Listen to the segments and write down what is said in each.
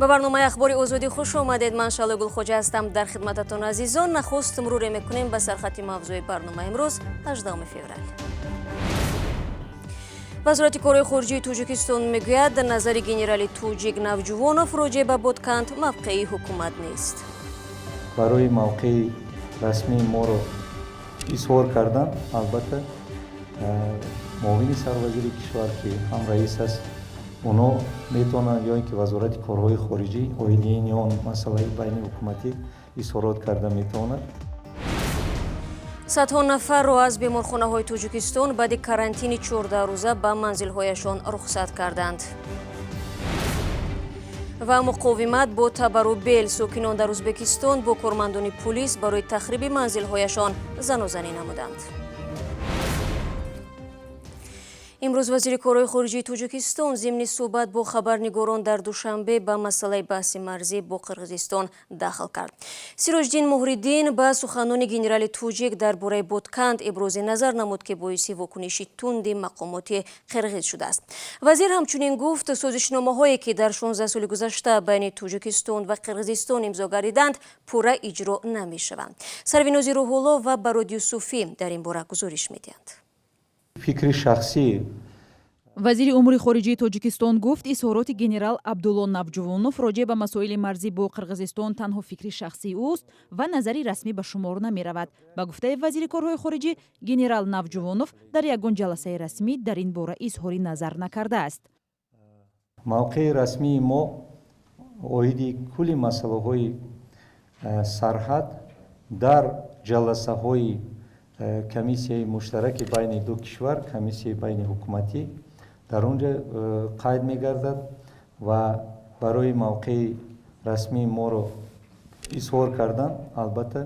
ба барномаи ахбори озодӣ хуш омадед. Ман Шалои Гулхоҷа ҳастам. Дар хидмататон азизон, нахуст муруре мекунем ба сархати мавзӯи барнома имрӯз 18 феврал. вазорати корҳои хориҷии Тоҷикистон мегӯяд, назари генерали Тоҷик Навҷувонов роҷеъ ба Ботканд мавқеи ҳукумат нест. барои мавқеи расмии моро изҳор кардан, албатта муовини сарвазири кишвар ки ҳам раис аст, оно метавонанд ё ин ки вазорати корҳои хориҷӣ оилини он масъалаи байни ҳукуматӣ изҳорот карда метавонад. Садҳо нафарро аз беморхонаҳои Тоҷикистон баъди карантини 14-рӯза ба манзилҳояшон рухсат карданд. ва муқовимат бо табару бел сокинон дар Ӯзбекистон бо кормандони пулис барои тахриби манзилҳояшон занозанӣ намуданд. имрӯз вазири корҳои хориҷии Тоҷикистон зимни суҳбат бо хабарнигорон дар Душанбе ба масъалаи баҳси марзӣ бо Қирғизистон дахл кард. Сироҷдин Муҳриддин ба суханони генерали Тоҷик дар бораи Ботканд ибрози назар намуд ки боиси вокуниши тунди мақомоти қирғиз шудааст. Вазир ҳамчунин гуфт, созишномаҳое ки дар 16 соли гузашта байни Тоҷикистон ва Қирғизистон имзо гардиданд, пурра иҷро намешаванд. Сарвинози Рӯҳулло ва Барод Юсуфӣ дар ин бора гузориш медиҳанд. фикри шахсӣ. вазири умури хориҷии Тоҷикистон гуфт, изҳороти генерал Абдулло Навҷувонов роҷеъ ба масоили марзӣ бо Қирғизистон танҳо фикри шахсии ӯст ва назари расмӣ ба шумор намеравад. Ба гуфтаи вазири корҳои хориҷӣ, генерал Навҷувонов дар ягон ҷаласаи расмӣ дар ин бора изҳори назар накардааст. мавқеи расмии мо оиди кулли масъалаҳои сарҳад дар ҷаласаҳои комиссияи муштараки байни ду кишвар, комиссияи байни ҳукуматӣ дар он ҷо қайд мегардад ва барои мавқеи расмии моро изҳор кардан, албатта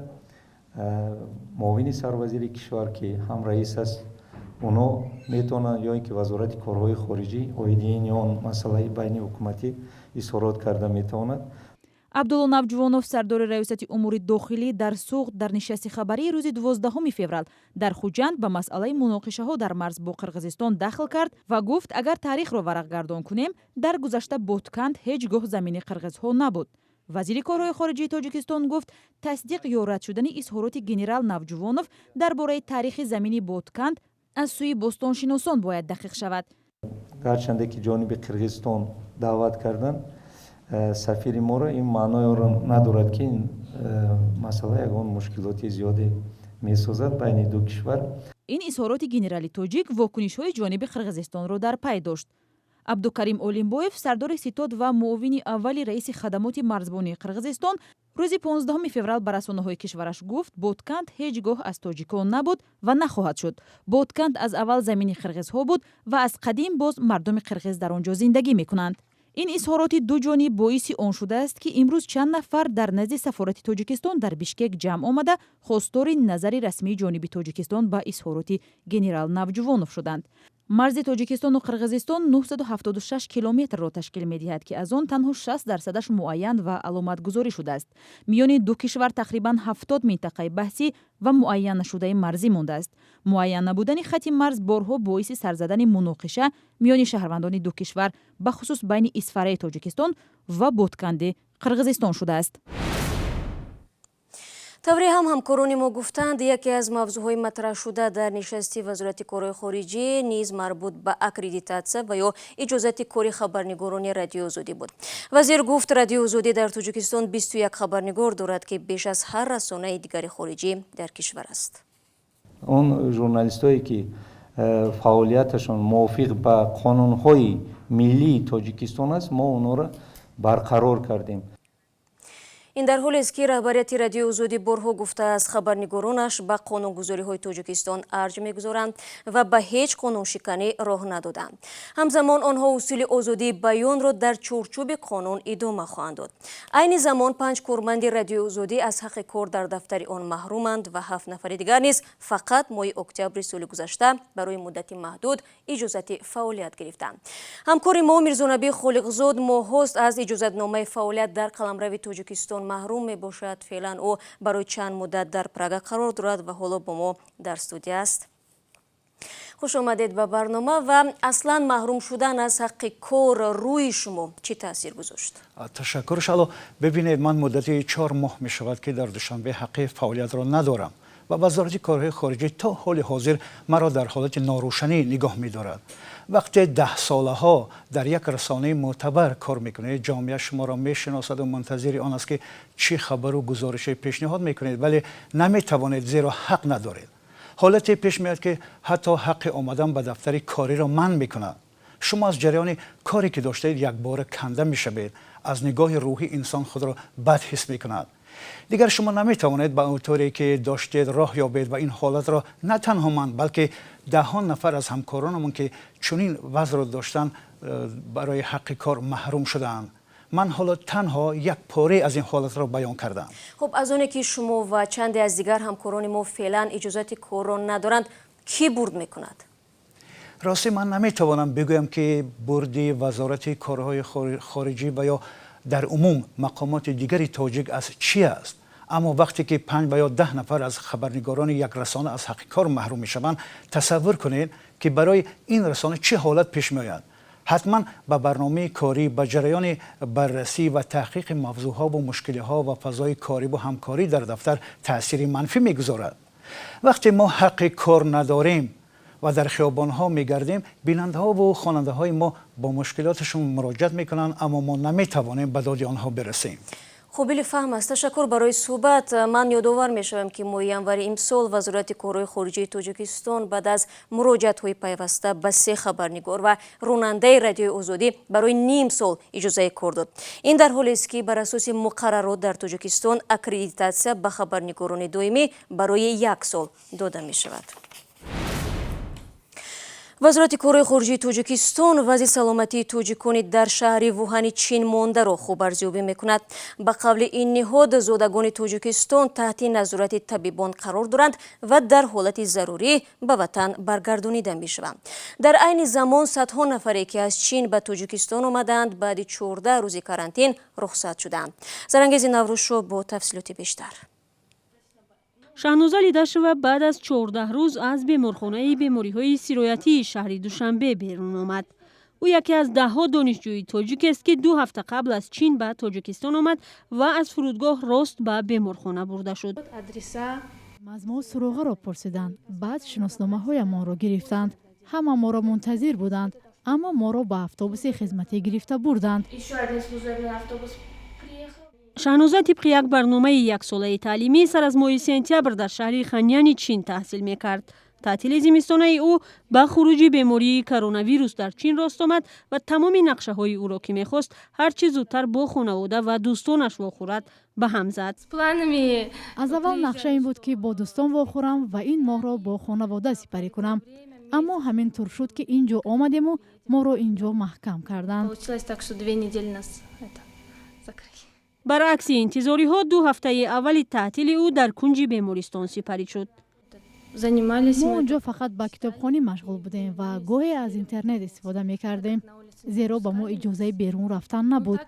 муовини сарвазири кишвар ки ҳам раис аст, оно метавонанд ё ин ки вазорати корҳои хориҷӣ оидини он масъалаи байни ҳукуматӣ изҳорот карда метавонад. Абдулло Навҷувонов, сардори раёсати умури дохилӣ дар суғд дар нишасти хабарии рӯзи 12 феврал дар Хуҷанд ба масъалаи муноқишаҳо дар марз бо Қирғизистон дахл кард ва гуфт, агар таърихро варақгардон кунем, дар гузашта Ботканд ҳеҷ гоҳ замини қирғизҳо набуд. вазири корҳои хориҷии Тоҷикистон гуфт, тасдиқ ё рад шудани изҳороти генерал Навҷувонов дар бораи таърихи замини Ботканд аз сӯи бостоншиносон бояд дақиқ шавад. гарчанде ки ҷониби Қирғизистон даъват кардан, сафири моро ин маъноеро надорад ки ин масъала ягон мушкилоти зиёде месозад байни ду кишвар. ин изҳороти генерали Тоҷик вокунишҳои ҷониби Қирғизистонро дар пай дошт. Абдукарим Олимбоев, сардори ситод ва муовини аввали раиси хадамоти марзбонии Қирғизистон, рӯзи 15 феврал ба расонаҳои кишвараш гуфт, Ботканд ҳеҷ гоҳ аз тоҷикон набуд ва нахоҳад шуд. Ботканд аз аввал замини қирғизҳо буд ва аз қадим боз мардуми қирғиз дар он ҷо зиндагӣ мекунанд. ин изҳороти дуҷониб боиси он шудааст ки имрӯз чанд нафар дар назди сафорати Тоҷикистон дар Бишкек ҷамъ омада хостори назари расмии ҷониби Тоҷикистон ба изҳороти генерал Навҷувонов шуданд. марзи Тоҷикистону Қирғизистон 976 километрро ташкил медиҳад ки аз он танҳо 60% муайян ва аломатгузорӣ шудааст. миёни ду кишвар тақрибан 70 минтақаи баҳсӣ ва муайяннашудаи марзӣ мондааст. муайян набудани хати марз борҳо боиси сарзадани муноқиша миёни шаҳрвандони ду кишвар, бахусус байни Исфараи Тоҷикистон ва Ботканди Қирғизистон шудааст. тавре ҳам ҳамкорони мо гуфтанд, яке аз мавзӯъҳои матраҳ шуда дар нишасти вазорати корҳои хориҷӣ низ марбут ба аккредитатсия ва ё иҷозати кори хабарнигорони радиои озодӣ буд. вазир гуфт, радиои озодӣ дар Тоҷикистон 21 хабарнигор дорад ки беш аз ҳар расонаи дигари хориҷӣ дар кишвар аст. он журналистое ки фаъолияташон мувофиқ ба қонунҳои миллии Тоҷикистон аст, мо онҳоро барқарор кардем. ин дар ҳолест ки раҳбарияти радиои озодӣ борҳо гуфтааст, хабарнигоронаш ба қонунгузориҳои Тоҷикистон арҷ мегузоранд ва ба ҳеҷ қонуншиканӣ роҳ надоданд. ҳамзамон онҳо усули озодии баёнро дар чорчӯби қонун идома хоҳанд дод. айни замон 5 корманди радиои озодӣ аз ҳаққи кор дар дафтари он маҳруманд ва 7 нафари дигар низ фақат моҳи октябри соли гузашта барои муддати маҳдуд иҷозати фаъолият гирифтанд. ҳамкори мо Мирзонабӣ Холиқзод моҳост аз иҷозатномаи фаъолият дар қаламрави Тоҷикистон маҳрум мебошад. феълан ӯ барои чанд муддат дар Прага қарор дорад ва ҳоло бо мо дар студия аст. خوش آمدید به برنامه و اصلا محروم شدن از حق کار روی شما چی تاثیر گذاشت؟ تشکر شالو. ببینید من مدتی 4 ماه می شود که در دوشنبه حق فعالیت را ندارم و وزارت کارهای خارجه تا حال حاضر مرا در حالت ناروشنی نگاه می دارد. وقتی 10 ساله ها در یک رسانه معتبر کار میکنید، جامعه شما را میشناسد و منتظر آن است که چی خبر و گزارش پیشنهاد میکنید، ولی نمیتوانید زیرا حق ندارید. حالتی پیش میاد که حتی حق آمدن به دفتر کاری را منع میکند. شما از جریان کاری که داشتید یک بار کنده میشوید. از نگاه روحی انسان خود را بد حس میکند. دیگر شما نمیتوانید به اونطوری که داشتید راه یابید و این حالت را نه تنها من بلکه دهان نفر از همکارانمون که چنین وضع را داشتن برای حق کار محروم شدند. من حالا تنها یک پاره از این حالت را بیان کردم. خب از اونه که شما و چند از دیگر همکاران ما فعلا اجازت کار را ندارند، کی برد میکند؟ راستی من نمیتوانم بگویم که بردی وزارت کارهای خارجی و یا در عموم مقامات دیگری تاجیک از چی است، اما وقتی که 5 و یا 10 نفر از خبرنگاران یک رسانه از حق کار محروم میشوند، تصور کنید که برای این رسانه چه حالت پیش میآید. حتما به برنامه کاری، به جریان بررسی و تحقیق موضوعها و مشکلها و فضای کاری و همکاری در دفتر تأثیر منفی میگذارد. وقتی ما حق کار نداریم و در خیابان‌ها می‌گردیم، بیننده‌ها و خواننده‌های ما با مشکلاتشون مراجعت می‌کنند، اما ما نمی‌توانیم به داد آنها برسیم. خب بله فهم است. تشکر برای صحبت. من یادآور میشوم که ماه ینور امسال وزارت کارهای خارجه تاجیکستان بعد از مراجعت‌های پیوسته به 3 خبرنگار و راننده رادیوی آزادی برای نیم سال اجازه کار داد. این در حالی است که بر اساس مقررات در تاجیکستان اکریدیتاسیا به خبرنگاران دائمی برای 1 سال داده می‌شود. وزارت کارهای خارجه تاجیکستان وضع سلامتی تاجیکان در شهر ووهان چین مانده را خوب ارزیابی میکند. به قول این نهاد زادگان تاجیکستان تحت نظارت طبیبان قرار دارند و در حالت ضروری به وطن برگردانیده میشوند. در عین زمان صدها نفری که از چین به تاجیکستان آمدند بعد 14 روز کارانتین رخصت شدند. زرانگیز نوروشو با تفصیلات بیشتر. شهنوزه لیداشوه بعد از 14 روز از بیمارخانه بیماری‌های سرایتی شهر دوشنبه بیرون آمد. او یکی از 10 دانشجوی تاجیک است که 2 هفته قبل از چین به تاجیکستان آمد و از فرودگاه راست به بیمارخانه برده شد. از ما سراغ را پرسیدند، بعد شناسنامه‌های ما را گرفتند. همه ما را منتظر بودند، اما ما را به اتوبوس خدمتی گرفته بردند. شهنوزه طبق یک برنامه 1 ساله تعلیمی سر از ماه سپتامبر در شهر خانیان چین تحصیل میکرد. تعطیل زمستانه او با خروج بیماری کرونا ویروس در چین راست آمد و تمام نقشه های او را که میخواست هر چه زودتر با خانواده و دوستانش واخورد به هم زد. از اول نقشه این بود که با دوستان واخورم و این ماه را با خانواده سپری کنم، اما همین طور شد که اینجا آمدیم و ما را اینجا محکم کردند. برعکس انتظاری ها 2 هفته اول تعطیل او در کنج بیمارستان سپری شد. ما اونجا فقط با کتابخوانی مشغول بودیم و گاهی از اینترنت استفاده میکردیم، زیرا با ما اجازه بیرون رفتن نبود.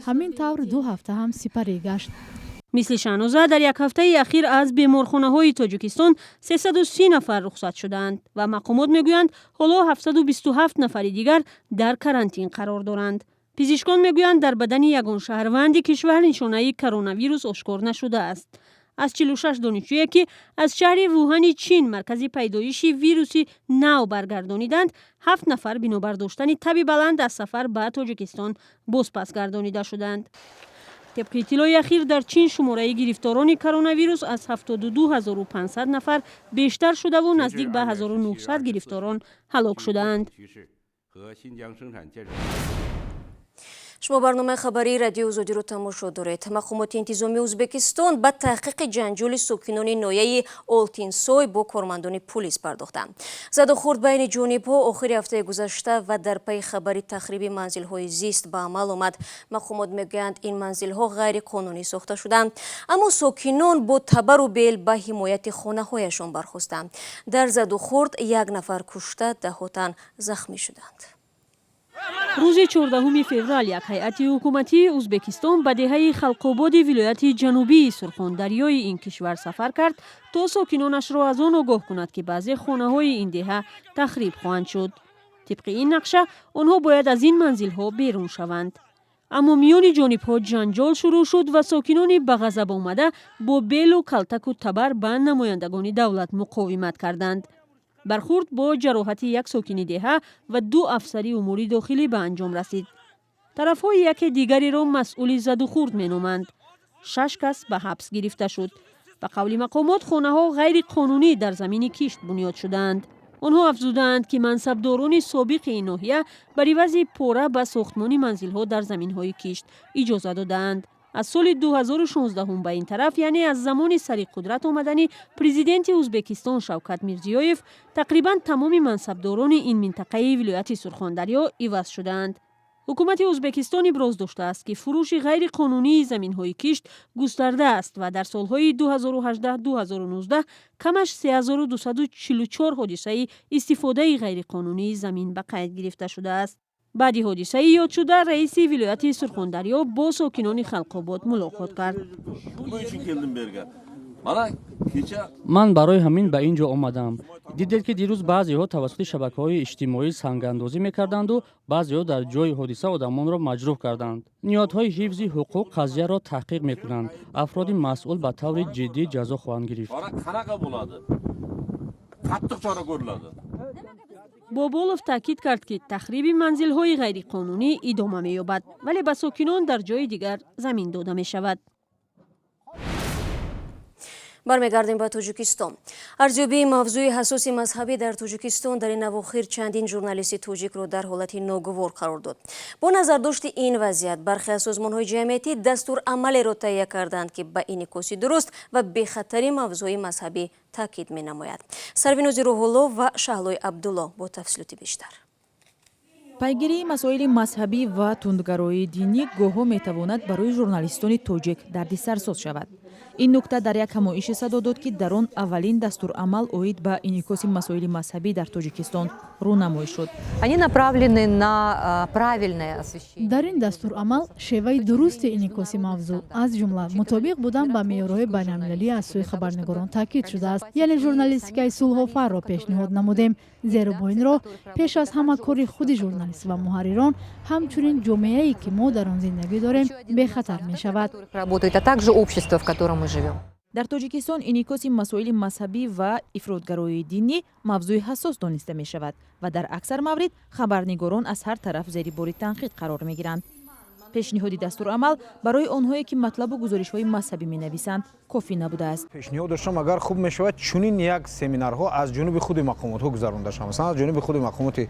همین طور 2 هفته هم سپری گشت. مثل شهنوزه در 1 هفته اخیر از بیمارخانه های تاجیکستان 330 نفر رخصت شدند و مقامات میگویند حالا 727 نفر دیگر در کرانتین قرار دارند. پزشکان میگویند در بدن یگان شهروند کشور نشانه کرونا ویروس آشکار نشده است. از 46 دانشجویی که از شهر ووهان چین مرکز پیدایش ویروس نو برگردانیدند، 7 نفر بنابر داشتن تب بلند از سفر به تاجیکستان بازپس گردانیده شدند. طبق اطلاع اخیر در چین شماره گرفتاران کرونا ویروس از 72500 نفر بیشتر شده و نزدیک به 1900 گرفتاران هلاک شدند. شما برنامه خبری رادیو آزادی رو تماشا دارید. مقامات انتظامی ازبکستان به تحقیق جنجال ساکنان ناحیه آلتینسوی با کارمندان پلیس پرداختند. زد و خورد بین جانب‌ها آخر هفته گذشته و در پی خبری تخریب منزل‌های زیست به عمل آمد. مقامات میگویند این منزل‌ها غیر قانونی ساخته شدند، اما ساکنان با تبر و بیل به حمایت خانه‌هایشان برخاستند. در زد و خورد 1 نفر کشته، 10 تن زخمی شدند. روز 14 فوریه یک هیئت حکومتی ازبکستان به دهه خلق‌آباد ولایت جنوبی سرخاندریای این کشور سفر کرد تا ساکنانش را از آن آگاه کند که بعضی خانه‌های این دهه تخریب خواهند شد. طبق این نقشه آنها باید از این منزل‌ها بیرون شوند. اما میان جانب‌ها جنجال شروع شد و ساکنان به غضب آمده با بیل و کلتک و تبر به نمایندگان دولت مقاومت کردند. برخورد با جراحت یک ساکن دهه و 2 افسری امور داخلی به انجام رسید. طرف‌های یک دیگری را مسئول زد و خورد می‌نامند. 6 کس به حبس گرفته شد. به قول مقامات خانه‌ها غیر قانونی در زمین کشت بنیاد شدند. آنها افزودند که منصبداران سابق این ناحیه بر عوض پاره به ساختمان منزل‌ها در زمین‌های کشت اجازه دادند. از سال 2016 به این طرف، یعنی از زمان سر قدرت آمدن پرزیدنت ازبکستان شوکت میرزیویف، تقریبا تمام منصبداران این منطقه ولایت سرخاندریا عوض شدند. حکومت ازبکستان ابراز داشته است که فروش غیر قانونی زمین‌های کشت گسترده است و در سالهای 2018-2019 کمش 3244 حادثه استفاده غیر قانونی زمین به قید گرفته شده است. بعد حادثه یاد شده رئیس ولایت سرخاندریا با ساکنان خلق‌آباد ملاقات کرد. من برای همین به اینجا آمدم. دیدید که دیروز بعضی‌ها توسط شبکه‌های اجتماعی سنگ‌اندازی می‌کردند و بعضی‌ها در جای حادثه آدمان را مجروح کردند. نهادهای حفظ حقوق قضیه را تحقیق می‌کنند. افراد مسئول به طور جدی جزا خواهند گرفت. بابولوف تاکید کرد که تخریب منزل‌های غیرقانونی ادامه می‌یابد، ولی به ساکنان در جای دیگر زمین داده می‌شود. برمیگردیم به تاجیکستان. ارزیابی موضوع حساس مذهبی در تاجیکستان در این اواخر چندین ژورنالیست تاجیک را در حالت ناگوار قرار داد. با نظرداشت این وضعیت، برخی از سازمان‌های جمعیتی دستور عملی را تهیه کردند که به انعکاس درست و بی‌خطری موضوع مذهبی تاکید می‌نماید. سروینوز روح‌الله و شهلوی عبدالله با تفصیلات بیشتر. پیگیری مسائل مذهبی و تندگرایی دینی گاه‌ها می‌تواند برای ژورنالیستان تاجیک دردسرساز شود. این نکته در یک همایش صدا داد که در آن اولین دستورالعمل اوید به انعکاس مسائل مذهبی در تاجیکستان رونمایی شد. در این دستورالعمل شیوه درست انعکاس موضوع از جمله مطابق بودن با معیارهای بین‌المللی از سوی خبرنگاران تاکید شده است. یعنی ژورنالیستیک صلح‌آفر را پیشنهاد نمودیم، زیرا با این راه پیش از همه کار خود ژورنالیست و محرران همچنین جامعه‌ای که ما در آن زندگی داریم به خطر می شود. در تاجیکستان انعکاس مسائل مذهبی و افراطگرایی دینی موضوع حساس دانسته می شود و در اکثر موارد خبرنگاران از هر طرف زیر بار تنقید قرار می گیرند. پیشنهاد دستورالعمل برای آنهایی که مطلب و گزارش‌های مذهبی می‌نویسند کافی نبوده است. پیشنهاد داشتم اگر خوب می‌شود چنین یک سمینارها از جانب خود مقامات‌ها گذرانده شود. مثلا از جانب خود مقامات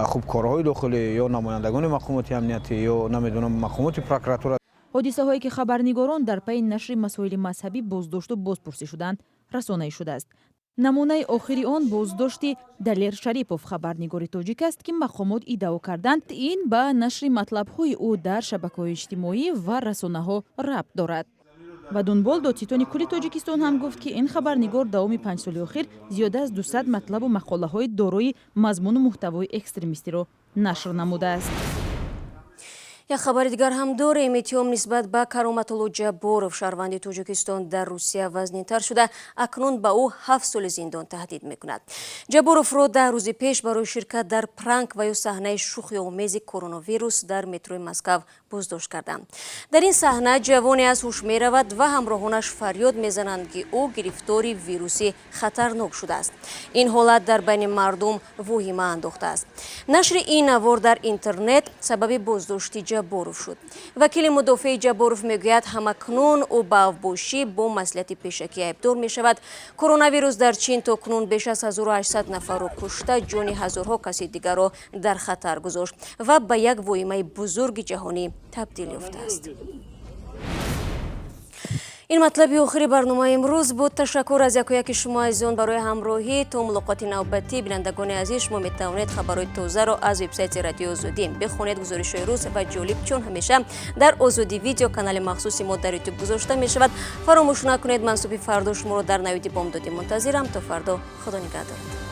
خوب کارهای داخلی یا نمایندگان مقامات امنیتی یا نمیدونم مقامات پروکراتور. حادثه‌هایی که خبرنگاران در پی نشر مسائل مذهبی بازداشت و بازپرسی شدند رسانه‌ای شده است. نمونه آخری آن بازداشت دلیر شریپوف خبرنگار تاجیک است که مقامات ادعا کردند این به نشر مطلب‌های او در شبکه‌های اجتماعی و رسانه‌ها ربط دارد. و دنبال دادستان کل تاجیکستان هم گفت که این خبرنگار دوام 5 سال اخیر زیاده از 200 مطلب و مقاله‌های دارای مضمون و محتوای اکستریمیستی را نشر نموده است. یک خبر دیگر هم داریم. اتهام نسبت به کرامت‌الله جبارов شهروند تاجیکستان در روسیه وزنی‌تر شده. اکنون به او 7 سال زندان تهدید می‌کند. جبارов را 10 روز پیش برای شرکت در پرانک و یا صحنه شوخی آمیز کرونا ویروس در مترو مسکو بازداشت کردند. در این صحنه جوانی از هوش می‌رود و همراهانش فریاد می‌زنند که او گرفتار ویروسی خطرناک شده است. این حالت در بین مردم واهمه انداخته است. نشر این نوار در اینترنت سبب بازداشت جبارов شد. وکیل مدافع جبارов میگوید همکنون او به افباشی با مصلحت پیشکی ایبدار می شود. کرونا ویروس در چین تا کنون بیش از 1800 نفر را کشته، جان هزارها کسی دیگر را در خطر گذاشت و به یک واهمه بزرگ جهانی تبدیل یافته است. این مطلب آخری برنامه امروز بود. تشکر از یک شما عزیزان برای همراهی. تا ملاقات نوبتی بینندگان عزیز، شما می توانید خبرهای تازه را از وبسایت رادیو آزادی بخونید. گزارش‌های روز و جالب چون همیشه در آزادی ویدیو کانال مخصوصی ما در یوتیوب گذاشته می شود. فراموش نکنید من صبح فردا شما را در نوید بامدادی منتظرم. تا فردا، خدا نگهدار.